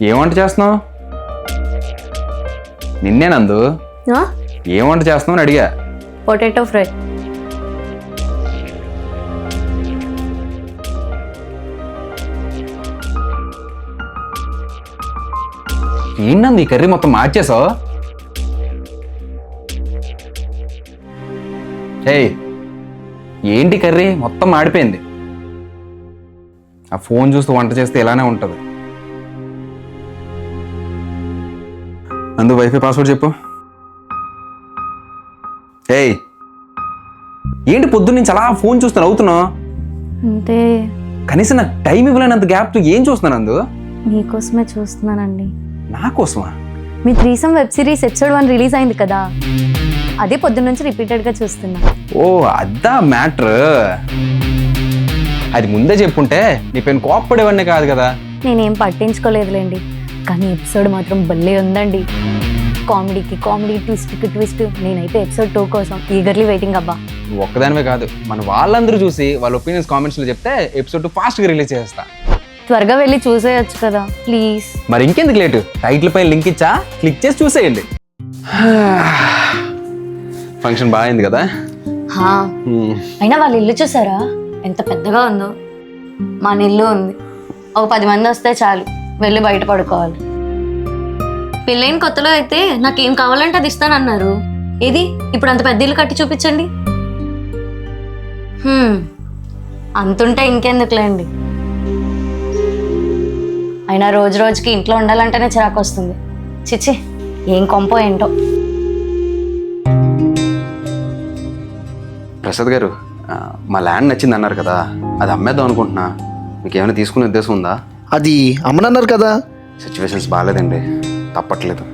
ఏం వంట చేస్తున్నావు? నిన్నే నందు, ఏం వంట చేస్తున్నావు అని అడిగా. Potato fry. ఏంటంది ఈ కర్రీ మొత్తం మార్చేసావు? ఏయ్, ఏంటి కర్రీ మొత్తం మాడిపోయింది. ఆ ఫోన్ చూస్తూ వంట చేస్తే ఇలానే ఉంటుంది. నందు, వైఫై పాస్వర్డ్ చెప్పు. ఏయ్, ఏంటి పొద్దున్న అలా ఫోన్ చూస్తూ నవ్వుతున్నావు? అంటే కనీసం నాకు టైం ఇవ్వలేనంత గ్యాప్ ఏం చూస్తున్నాను నందు? మీకోసమే చూస్తున్నానండి. నా కోసమా? మీ threesome web series episode 1 release అయింది కదా, అదే పొద్దున్న నుంచి రిపీటెడ్గా చూస్తున్నా. ఓ అద్దా మ్యాటర్. అది ముందే చెప్పుంటే నీ పైన కోప్పడేవన్నీ కాదు కదా. నేనేం పట్టించుకోలేదులేండి, కానీ ఎపిసోడ్ మాత్రం భలే ఉందండి. కామెడీకి కామెడీ, ట్విస్ట్కి ట్విస్ట్. నేనైతే ఎపిసోడ్ 2 కోసం ఈగర్లీ వెయిటింగ్ అబ్బా. నువ్వు ఒక్కదానివే కాదు, మన వాళ్ళందరూ చూసి వాళ్ళ ఒపీనియన్స్ కామెంట్స్లో చెప్తే ఎపిసోడ్ 2 ఫాస్ట్గా రిలీజ్ చేస్తా. త్వరగా వెళ్ళి చూసేయచ్చు కదా ప్లీజ్. మరి ఇంకెందుకు లేటు? టైటిల్ పైన లింక్ ఇచ్చా, క్లిక్ చేసి చూసేయండి. ఫంక్షన్ బాగుంది కదా? అయినా వాళ్ళ ఇల్లు చూసారా ఎంత పెద్దగా ఉందో? మన ఇల్లు ఉంది, ఒక 10 మంది వస్తే చాలు, వెళ్ళి బయట పడుకోవాలి. పెళ్ళైన కొత్తలో అయితే నాకేం కావాలంటే అది ఇస్తానన్నారు. ఇది ఇప్పుడు అంత పెద్ద ఇల్లు కట్టి చూపించండి. అంతుంటే ఇంకెందుకులేండి. అయినా రోజు రోజుకి ఇంట్లో ఉండాలంటేనే చిరాకు వస్తుంది. చిచ్చి, ఏం కొంపో ఏంటో. ప్రసాద్ గారు, మా ల్యాండ్ నచ్చింది అన్నారు కదా, అది అమ్మేద్దాం అనుకుంటున్నా. మీకు ఏమైనా తీసుకునే ఉద్దేశం ఉందా? అది అమ్మనన్నారు కదా. సిచ్యువేషన్స్ బాగాలేదండి, తప్పట్లేదు.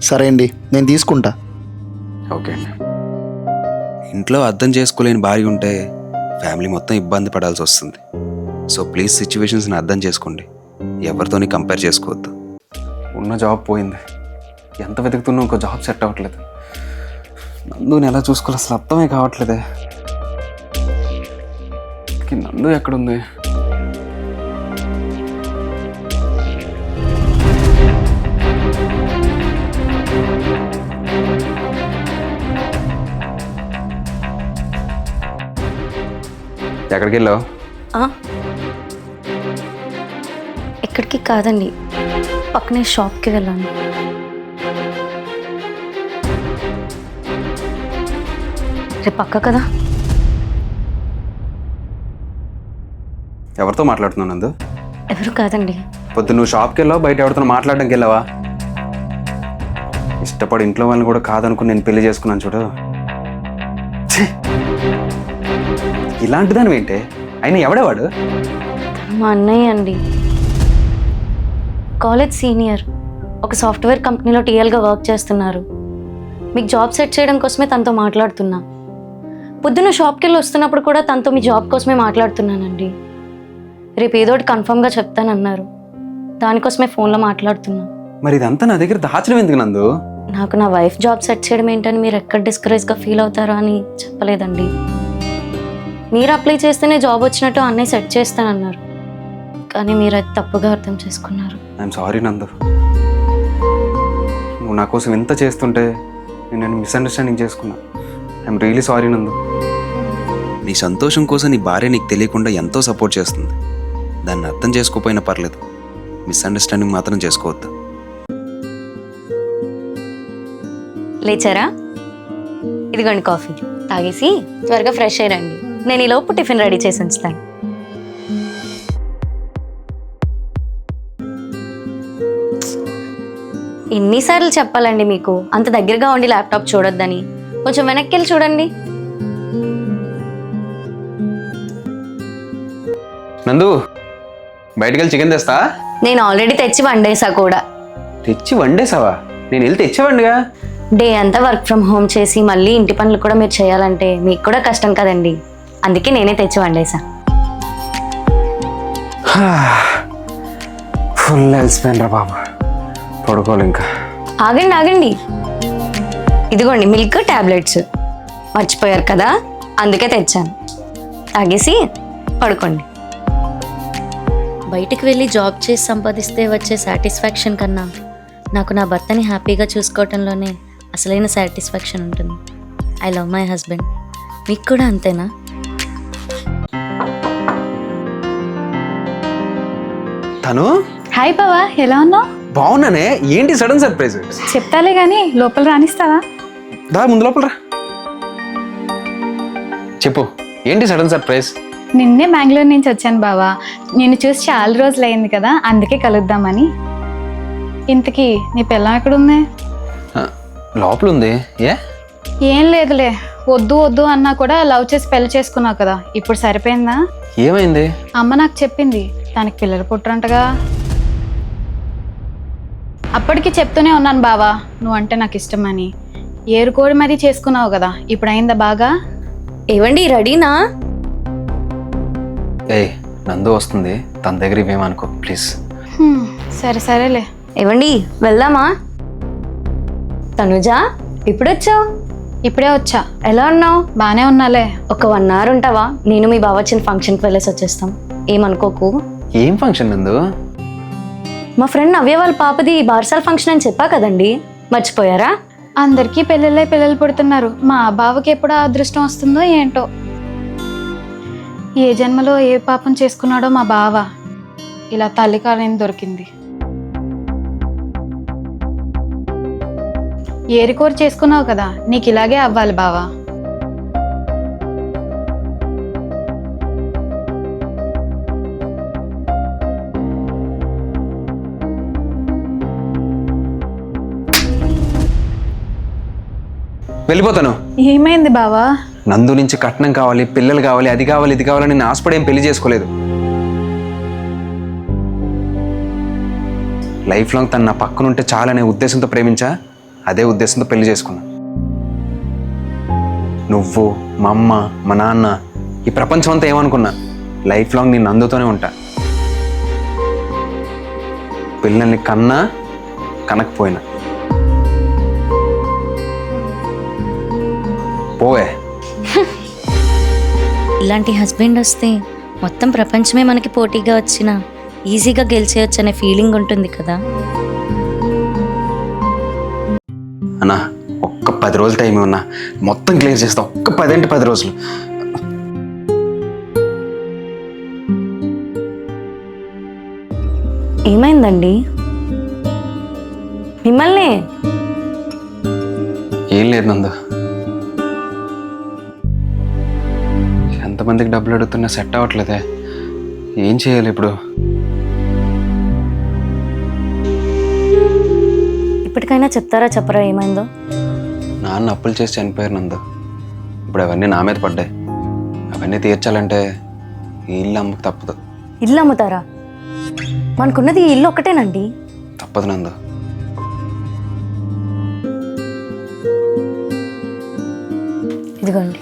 సరే అండి, నేను తీసుకుంటా. ఓకే అండి. ఇంట్లో అర్థం చేసుకోలేని భార్య ఉంటే ఫ్యామిలీ మొత్తం ఇబ్బంది పడాల్సి వస్తుంది. సో ప్లీజ్ సిచ్యువేషన్స్ని అర్థం చేసుకోండి, ఎవరితోని కంపేర్ చేసుకోవద్దు. ఉన్న జాబ్ పోయింది, ఎంత వెతుకుతున్నా ఇంకో జాబ్ సెట్ అవ్వట్లేదు. నందుని ఎలా చూసుకోవాలి అసలు అర్థమే కావట్లేదే. నందు ఎక్కడుంది? ఎక్కడికి వెళ్ళావు? ఎక్కడికి కాదండి, పక్కనే షాప్కి వెళ్ళాను. రేపు పక్క కదా. ఎవరితో మాట్లాడుతున్నావు నందు? ఎవరు కాదండి. పొద్దు నువ్వు షాప్కి వెళ్ళావు, బయట ఎవరితో మాట్లాడడానికి వెళ్ళావా? ఇష్టపడి ఇంట్లో వాళ్ళని కూడా కాదనుకుని నేను పెళ్లి చేసుకున్నాను చూడు. ఇలాంటిదాని ఏంటే? అయినా ఎవడేవాడు? మా అన్నయ్య అండి, కాలేజ్ సీనియర్, ఒక సాఫ్ట్వేర్ కంపెనీలో టీఎల్గా వర్క్ చేస్తున్నారు. మీకు జాబ్ సెట్ చేయడం కోసమే తనతో మాట్లాడుతున్నా. పొద్దున్న షాప్కి వెళ్ళి వస్తున్నప్పుడు కూడా తనతో మీ జాబ్ కోసమే మాట్లాడుతున్నానండి. రేపు ఏదోటి కన్ఫర్మ్గా చెప్తానన్నారు, దానికోసమే ఫోన్లో మాట్లాడుతున్నా. మరి ఇదంతా నా దగ్గర దాచడం ఎందుకు నందు? నాకు నా వైఫ్ జాబ్ సెట్ చేయడం ఏంటని మీరు ఎక్కడ డిస్కరేజ్గా ఫీల్ అవుతారో అని చెప్పలేదండి. మీరు అప్లై చేస్తేనే జాబ్ వచ్చినట్టు అన్నయ్య సెట్ చేస్తానన్నారు, కానీ మీరు అది తప్పుగా అర్థం చేసుకున్నారు. ఐఎమ్ సారీ నందు, నువ్వు నా కోసం ఎంత చేస్తుంటే నేను మిస్అండర్స్టాండింగ్ చేసుకున్నా. ఐఎమ్ రియలీ సారీ నందు. నీ సంతోషం కోసం నీ భార్య నీకు తెలియకుండా ఎంతో సపోర్ట్ చేస్తుంది. దాన్ని అర్థం చేసుకోపోయినా పర్లేదు, మిస్అండర్స్టాండింగ్ మాత్రం చేసుకోవద్దు. లేచారా? ఇదిగోండి కాఫీ తాగేసి త్వరగా ఫ్రెష్ అయ్యండి. నేను ఈ లోపు టిఫిన్ రెడీ చేసి ఉంచుతాను. ఎన్నిసార్లు చెప్పాలండి మీకు, అంత దగ్గరగా ఉండి ల్యాప్టాప్ చూడొద్దని? కొంచెం వెనక్కి వెళ్ళి చూడండి. నందు, బయటకు వెళ్ళి చికెన్ తెస్తా. నేను ఆల్రెడీ తెచ్చి వండేసా కూడా. తెచ్చి వండేసావా? నేను వెళ్ళి తెచ్చేవాడిగా. డే అంతా వర్క్ ఫ్రమ్ హోమ్ చేసి మళ్ళీ ఇంటి పనులు కూడా మీరు చేయాలంటే మీకు కూడా కష్టం కదండి, అందుకే నేనే తెచ్చి వండేసా. ఫుల్ అలసిపోయిన రా బాబు, పడుకోవాలి ఇంకా. ఆగండి ఆగండి, ఇదిగోండి మిల్క్ టాబ్లెట్స్. మర్చిపోయారు కదా, అందుకే తెచ్చాను. తాగేసి పడుకోండి. బయటికి వెళ్ళి జాబ్ చేసి సంపాదిస్తే వచ్చే సాటిస్ఫాక్షన్ కన్నా నాకు నా భర్తని హ్యాపీగా చూసుకోవటంలోనే అసలైన సాటిస్ఫాక్షన్ ఉంటుంది. I love my husband. మీకు కూడా అంతేనా? తను హాయ్ బావా, ఎలా ఉన్నావు? బాగున్నానే, ఏంటి సడన్ సర్ప్రైజ్? చెప్తాలే కానీ లోపల రానిస్తావా? దా ముందు లోపల రా. చెప్పు, ఏంటి సడన్ సర్ప్రైజ్? నిన్నే బెంగళూరు నుంచి వచ్చాను బావా. నిన్ను చూసి చాలా రోజులు అయింది కదా, అందుకే కలుద్దామని. ఇంతకీ నీ పిల్లం ఎక్కడుంది? లోపల ఉంది. ఏం లేదులే, వద్దు వద్దు అన్నా కూడా లవ్ చేసి పెళ్లి చేసుకున్నావు కదా, ఇప్పుడు సరిపోయిందా? ఏమైంది? అమ్మ నాకు చెప్పింది, తనకి పిల్లలు పుట్టరంటగా. అప్పటికి చెప్తూనే ఉన్నాను బావా, నువ్వంటే నాకు ఇష్టమని. ఏరుకోడి మరీ చేసుకున్నావు కదా, ఇప్పుడు అయిందా బాగా? ఏవండి, రెడీనా? నందు వస్తుంది, తన దగ్గర ఇవేమనుకో ప్లీజ్. సరే సరేలే. ఏవండి, వెళ్దామా? తనుజా, ఇప్పుడొచ్చావు? ఇప్పుడే వచ్చా. ఎలా ఉన్నావు? బానే ఉన్నాలే. ఒక 1 hour ఉంటావా? నేను మీ బావ వచ్చిన ఫంక్షన్కి వెళ్ళేసి వచ్చేస్తాం. ఏమనుకోకు. ఏం ఫంక్షన్ నందు? మా ఫ్రెండ్ నవ్య వాళ్ళ పాపది బార్సాల్ ఫంక్షన్ అని చెప్పా కదండి, మర్చిపోయారా? అందరికీ పెళ్ళిళ్ళే పిల్లలు పుడుతున్నారు, మా బావకి ఎప్పుడు ఆ అదృష్టం వస్తుందో ఏంటో. ఏ జన్మలో ఏ పాపం చేసుకున్నాడో మా బావ, ఇలా తల్లి కాలేని దొరికింది. ఏరికోరు చేసుకున్నావు కదా, నీకు ఇలాగే అవ్వాలి బావా. వెళ్ళిపోతాను. ఏమైంది బావా? నందు నుంచి కట్నం కావాలి, పిల్లలు కావాలి, అది కావాలి, ఇది కావాలని నేను ఆశపడి ఏం పెళ్లి చేసుకోలేదు. లైఫ్ లాంగ్ తను నా పక్కనుంటే చాలనే ఉద్దేశంతో ప్రేమించా, అదే ఉద్దేశంతో పెళ్లి చేసుకున్నా. నువ్వు, మా అమ్మ, మా నాన్న, ఈ ప్రపంచం అంతా ఏమనుకున్నా, లైఫ్ లాంగ్ నేను నందుతోనే ఉంటా. పిల్లల్ని కన్నా కనకపోయినా. పోవే. ఇలాంటి హస్బెండ్ వస్తే మొత్తం ప్రపంచమే మనకి పోటీగా వచ్చినా ఈజీగా గెలిచేయచ్చు అనే ఫీలింగ్ ఉంటుంది కదా. అన్నా, ఒక్క 10 రోజులు టైం ఉన్నా మొత్తం క్లియర్ చేస్తాం. ఒక్క 10 అంటే 10 రోజులు. ఏమైందండి? మిమ్మల్ని ఏం లేదు నందు, ఎంతమందికి డబ్బులు అడుగుతున్నా సెట్ అవ్వట్లేదే. ఏం చేయాలి ఇప్పుడు? ఇప్పటికైనా చెప్తారా చెప్పరా ఏమైందో? నాన్న అప్పులు చేసి చనిపోయారు నందు. ఇప్పుడు అవన్నీ నా మీద పడ్డాయి. అవన్నీ తీర్చాలంటే ఈ ఇల్లు అమ్మకు తప్పదు. ఇల్లు అమ్ముతారా? మనకున్నది ఈ ఇల్లు ఒక్కటేనండి. తప్పదు నందు. ఇదిగోండి.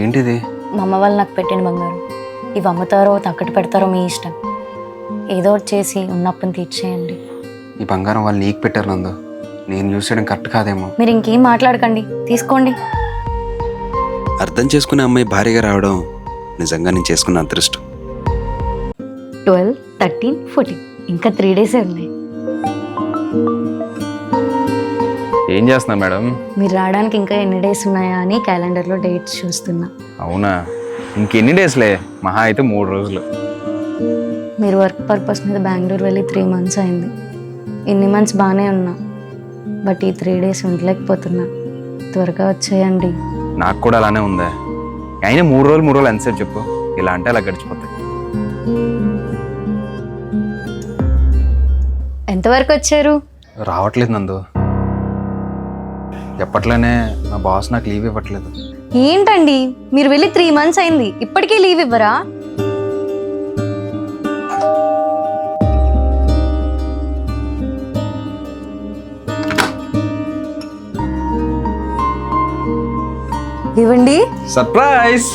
ఏంటిది? మా అమ్మ వాళ్ళు నాకు పెట్టిన బంగారం. ఇవి అమ్ముతారో తాకట్టు పెడతారో మీ ఇష్టం. ఏదో ఒకటి చేసి ఉన్నప్పుని తీర్చేయండి. ఈ బంగారం వాళ్ళు నీకు పెట్టారు నందు, నేను యూజ్ చేయడం కరెక్ట్ కాదేమో. మీరు ఇంకేం మాట్లాడకండి, తీసుకోండి. అర్థం చేసుకునే అమ్మాయి భారీగా రావడం నిజంగా నేను చేసుకున్న అదృష్టం. 12, 13, 14 ఇంకా 3 days ఉన్నాయి. ఏం చేస్తున్నా మేడం? మీరు రావడానికి ఇంకా ఎన్ని డేస్ ఉన్నాయా అని క్యాలెండర్లో డేట్స్ చూస్తున్నా. అవునా? ఇంకెన్ని డేస్లే, మహా అయితే 3 రోజులు. మీరు వర్క్ పర్పస్ మీద బెంగళూరు వెళ్ళి 3 months అయింది. ఇన్ని మంత్స్ బాగానే ఉన్నా, బట్ ఈ 3 days ఉండలేకపోతున్నా. త్వరగా వచ్చేయండి. నాకు కూడా అలానే ఉందా. అయినా 3 రోజులు ఎంతసేపు చెప్పు, ఇలా అంటే అలా గడిచిపోతాయి. ఎంతవరకు వచ్చారు? రావట్లేదు నందు. ఎప్పట్లోనే మా బాస్ నాకు లీవ్ ఇవ్వట్లేదు. ఏంటండి, మీరు వెళ్ళి 3 months అయింది, ఇప్పటికీ లీవ్ ఇవ్వరా? ఇవ్వండి. సర్ప్రైజ్!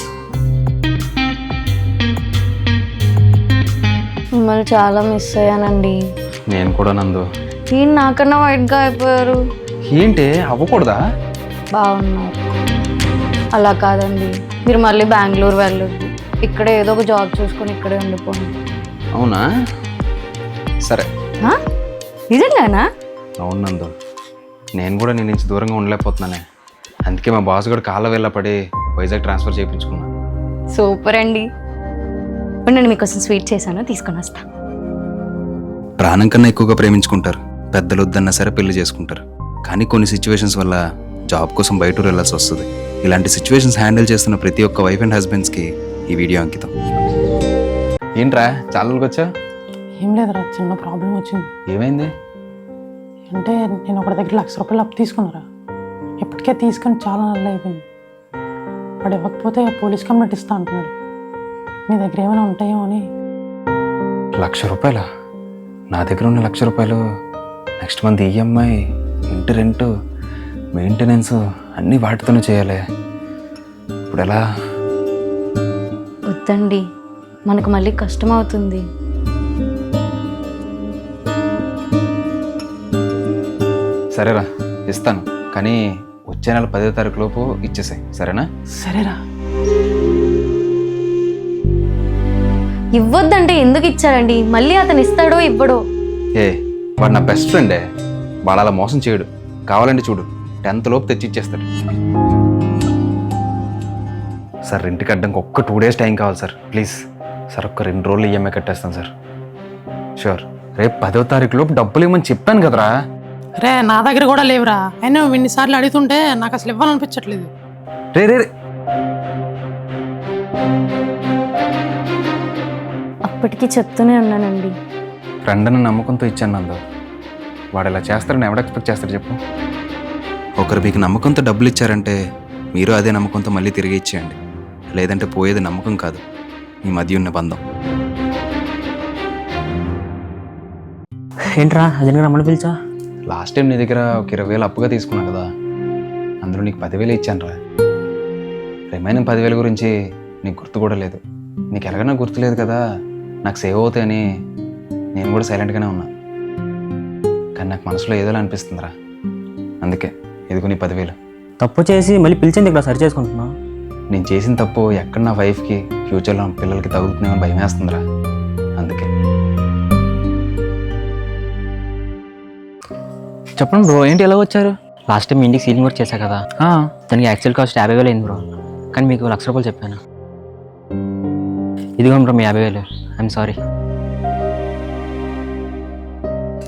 మిమ్మల్ని చాలా మిస్ అయ్యానండి. నేను కూడా నందు. ఈయన నాకన్నా వైట్గా అయిపోయారు. ఏంటి అవ్వకూడదా? బాగున్నారు. అలా కాదండి, మీరు మళ్ళీ బెంగళూరు వెళ్ళొద్దు. ఇక్కడే ఏదో ఒక జాబ్ చూసుకొని ఇక్కడే ఉండిపోండి. అవునా? సరే. ఆ? నిజంగానా? అవును నందు, నేను కూడా నీ నుంచి దూరంగా ఉండలేకపోతున్నానే. అందుకే మా బాస్ కూడా కాళ్ళ వేళ్ళ పడి వైజాగ్ ట్రాన్స్ఫర్ చేయించుకున్నా. సూపర్ అండి. ఉండండి, మీకోసం స్వీట్ చేశాను, తీసుకొని వస్తా. ప్రాణం కన్నా ఎక్కువగా ప్రేమించుకుంటారు. పెద్దలు వద్దన్నా సరే పెళ్లి చేసుకుంటారు. కానీ కొన్ని సిచ్యువేషన్స్ వల్ల జాబ్ కోసం బయట వెళ్ళాల్సి వస్తుంది. ఇలాంటి సిచ్యువేషన్స్ హ్యాండిల్ చేస్తున్న ప్రతి ఒక్క వైఫ్ అండ్ హస్బెండ్స్కి ఈ వీడియో అంకితం. ఏంట్రా చాలా రోజులకు వచ్చా? ఏం లేదురా, చిన్న ప్రాబ్లం వచ్చింది. ఏమైంది? అంటే నేను ఒకటి దగ్గర ₹1,00,000 అప్పు తీసుకున్నారా. ఇప్పటికే తీసుకొని చాలా నెలలు అయిపోయింది. వాడు ఇవ్వకపోతే పోలీస్ కంప్లైంట్ ఇస్తా అంటున్నాడు. మీ దగ్గర ఏమైనా ఉంటాయో అని. ₹1,00,000? నా దగ్గర ఉన్న ₹1,00,000 నెక్స్ట్ మంత్ ఈఎంఐ, ఇంటి రెంట్, మెయింటెనెన్స్ అన్నీ వాటితోనే చేయాలి. ఇప్పుడు ఎలా? వద్దండి, మనకు మళ్ళీ కష్టం అవుతుంది. సరేరా, ఇస్తాను. కానీ వచ్చే నెల 10వ తారీఖు లోపు ఇచ్చేసాయి, సరేనా? సరేరా. ఇవ్వద్దంటే ఎందుకు ఇచ్చారండి? మళ్ళీ అతను ఇస్తాడో ఇవ్వడో. ఏ, వాడు నా బెస్ట్ ఫ్రెండే. వాడు అలా మోసం చేయడు. కావాలంటే చూడు, 10th లోపు తెచ్చి ఇచ్చేస్తాడు. సార్, ఇంటికి అడ్డానికి ఒక్క 2 days టైం కావాలి సార్, ప్లీజ్. సార్, ఒక్క 2 రోజులు ఈఎంఐ కట్టేస్తాను సార్. షూర్. రేపు 10వ తారీఖు లోపు డబ్బులు ఇవ్వమని చెప్పాను కదరా. రే, నా దగ్గర కూడా లేవురా. అయినా ఇన్నిసార్లు అడుగుతుంటే నాకు అసలు ఇవ్వాలనిపించట్లేదు. రే రే రే. అప్పటికి చెప్తూనే ఉన్నానండి. ఫ్రెండ్ అన్న నమ్మకంతో ఇచ్చాను నందు. వాడు ఇలా చేస్తారని ఎవడు ఎక్స్పెక్ట్ చేస్తాడు చెప్పు? ఒకరు మీకు నమ్మకంతో డబ్బులు ఇచ్చారంటే మీరు అదే నమ్మకంతో మళ్ళీ తిరిగి ఇచ్చేయండి. లేదంటే పోయేది నమ్మకం కాదు, మీ మధ్య ఉన్న బంధం. ఏంట్రా అజయ్ రమ్మని పిలిచా? లాస్ట్ టైం నీ దగ్గర ఒక 20,000 అప్పుగా తీసుకున్నా కదా, అందులో నీకు 10,000 ఇచ్చాను రా. రిమైనింగ్ 10,000 గురించి నీకు గుర్తు కూడా లేదు. నీకు ఎలాగైనా గుర్తులేదు కదా, నాకు సేవ్ అవుతాయని నేను కూడా సైలెంట్గానే ఉన్నా. కానీ నాకు మనసులో ఏదోలా అనిపిస్తుందిరా. అందుకే ఇదిగో నీ 10,000. తప్పు చేసి మళ్ళీ పిలిచింది ఇక్కడ సరి చేసుకుంటున్నా. నేను చేసిన తప్పు ఎక్కడ నా వైఫ్కి, ఫ్యూచర్లో నా పిల్లలకి తగులుతుందేమో భయం వేస్తుందిరా. అందుకే. చెప్పండి బ్రో, ఏంటి ఎలా వచ్చారు? లాస్ట్ టైం ఇంటికి సీలింగ్ వర్క్ చేశా కదా, దానికి యాక్చువల్ కాస్ట్ 50,000 అయింది బ్రో. కానీ మీకు ₹1,00,000 చెప్పాను. ఇదిగో బ్రో మీ 50,000. I'm sorry.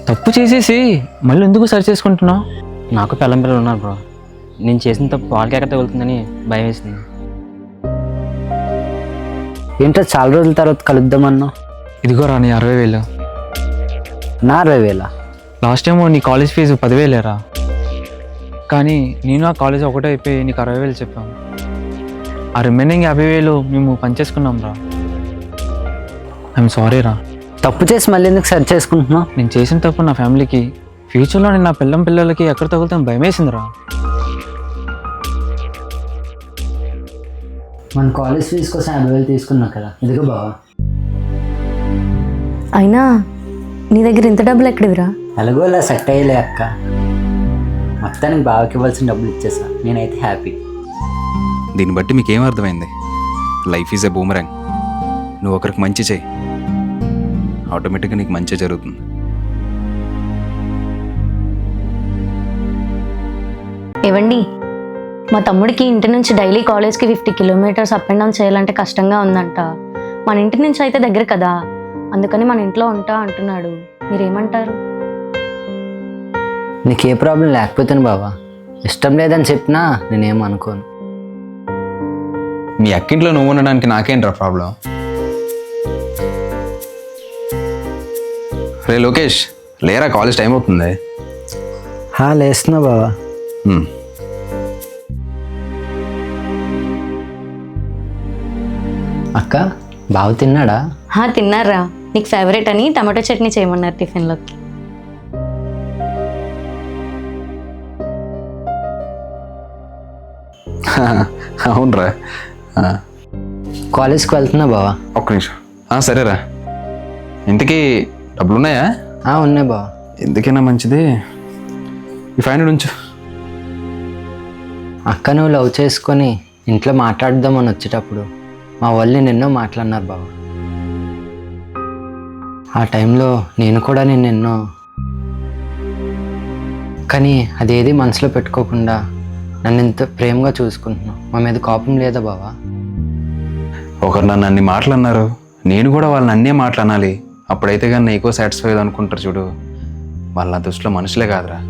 తప్పు చేసేసి మళ్ళీ ఎందుకు సరి చేసుకుంటున్నావు? నాకు పిల్లలు ఉన్నారు బ్రో. నేను చేసిన తప్పు వాళ్ళకి ఎక్కడ తగులుతుందని భయం వేసింది. ఏంటో చాలా రోజుల తర్వాత కలుద్దామన్నా. ఇదిగో రా నీ 60,000. నా 60,000? లాస్ట్ టైం నీ కాలేజ్ ఫీజు 10,000 రా. కానీ నేను ఆ కాలేజ్ ఒకటే అయిపోయి నీకు 60,000 చెప్పాను. ఆ రిమైనింగ్ 50,000 మేము పనిచేసుకున్నాం రా. ఐఎమ్ సారీ రా. తప్పు చేసి మళ్ళీ ఎందుకు సరి చేసుకుంటున్నావు? నేను చేసిన తప్పు నా ఫ్యామిలీకి, ఫ్యూచర్లో నేను నా పిల్లలకి ఎక్కడ తగులుతాను భయం వేసిందిరా. మన కాలేజ్ ఫీజు కోసం 50,000 తీసుకున్నా కదా, ఇదిగో బావా. అయినా నీ దగ్గర ఇంత డబ్బులు ఎక్కడివిరా? ఎలాగో ఇలా సెట్ అయ్యలే అక్క. మొత్తానికి బావకి ఇవ్వాల్సిన డబ్బులు ఇచ్చేసా. నేనైతే హ్యాపీ. దీన్ని బట్టి మీకేం అర్థమైంది? Life is a boomerang. నువ్వు ఒకరికి మంచి చేయి, ఆటోమేటిక్గా నీకు మంచి జరుగుతుంది. ఏవండి, మా తమ్ముడికి ఇంటి నుంచి డైలీ కాలేజ్కి 50 kilometers అప్ అండ్ డౌన్ చేయాలంటే కష్టంగా ఉందంట. మన ఇంటి నుంచి అయితే దగ్గర కదా, అందుకని మన ఇంట్లో ఉంటా అంటున్నాడు. మీరేమంటారు? నీకు ఏ ప్రాబ్లం లేకపోతేను బావా. ఇష్టం లేదని చెప్పినా నేనేం అనుకోను. మీ అక్కింట్లో నువ్వు ఉండడానికి నాకేంట్రా ప్రాబ్లం? రే లోకేష్, లేరా, కాలేజ్ టైం అవుతుంది. లేస్తున్నా బావా. అక్క, బావ తిన్నాడా? తిన్నారా. నీకు ఫేవరెట్ అని టమాటో చట్నీ చేయమన్నారు టిఫిన్లోకి. అవునరా. కాలేజ్కి వెళ్తున్నా బావా. ఒక్క నిమిషం. సరేరా. ఇంతకీ డబ్బులున్నాయా? ఉన్నాయి బావా. ఎందుకైనా మంచిది ఈ 500 ఉంచు. అక్క, నువ్వు లవ్ చేసుకొని ఇంట్లో మాట్లాడదామని వచ్చేటప్పుడు మా వాళ్ళు నిన్నో మాట్లాడినారు బావా. ఆ టైంలో నేను కూడా నిన్నెన్నో, కానీ అదేది మనసులో పెట్టుకోకుండా నన్ను ఇంత ప్రేమగా చూసుకుంటున్నావు. మా మీద కోపం లేదా బావా? ఒకరు నన్ను అన్ని మాటలు అన్నారు, నేను కూడా వాళ్ళని అన్నీ మాటలు అనాలి. అప్పుడైతే కానీ నీకో సాటిస్ఫై అనుకుంటారు చూడు, వాళ్ళ నా దృష్టిలో మనుషులే కాదురా.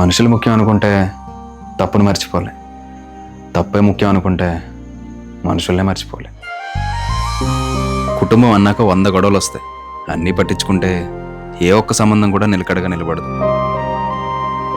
మనుషులు ముఖ్యం అనుకుంటే తప్పును మర్చిపోలే, తప్పే ముఖ్యం అనుకుంటే మనుషుల్నే మర్చిపోలే. కుటుంబం అన్నాక 100 గొడవలు వస్తాయి. అన్నీ పట్టించుకుంటే ఏ ఒక్క సంబంధం కూడా నిలకడగా నిలబడదు.